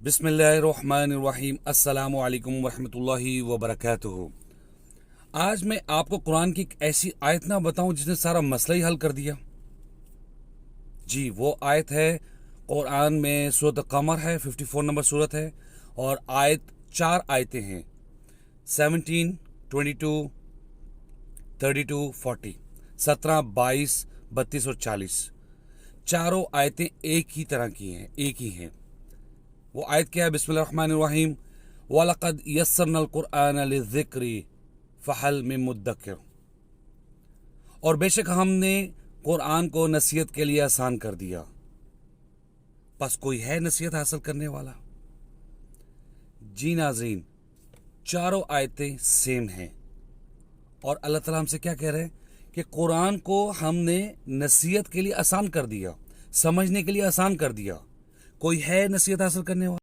बिस्मिल्लाहिर्रहमानिर्रहीम अस्सलामु अलैकुम वरहमतुल्लाहि वबरकातुहू। आज मैं आपको कुरान की एक ऐसी आयत ना बताऊं जिसने सारा मसला ही हल कर दिया। जी वो आयत है कुरान में सूरत कमर है, 54 नंबर सूरत है और आयत 4 आयतें हैं, 17, 22, 32, 40, 17, 22, 32 और 40। चारों आयतें एक ही तरह की हैं, एक ही हैं। वो आयत क्या है? बिस्मिल्लाहिर्रहमानिर्रहीम वलक़द यस्सरनल कुरआन लिज़्ज़िक्रि फ़हल मिन मुद्दक्किर। और बेशक हमने कुरान को नसीहत के लिए आसान कर दिया, बस कोई है नसीहत हासिल करने वाला? जी नाज़रीन, चारों आयतें सेम हैं और अल्लाह ताला हमसे क्या कह रहे हैं कि कुरान को हमने नसीहत के लिए आसान कर दिया, समझने के लिए आसान कर दिया। कोई है नसीहत हासिल करने वाला?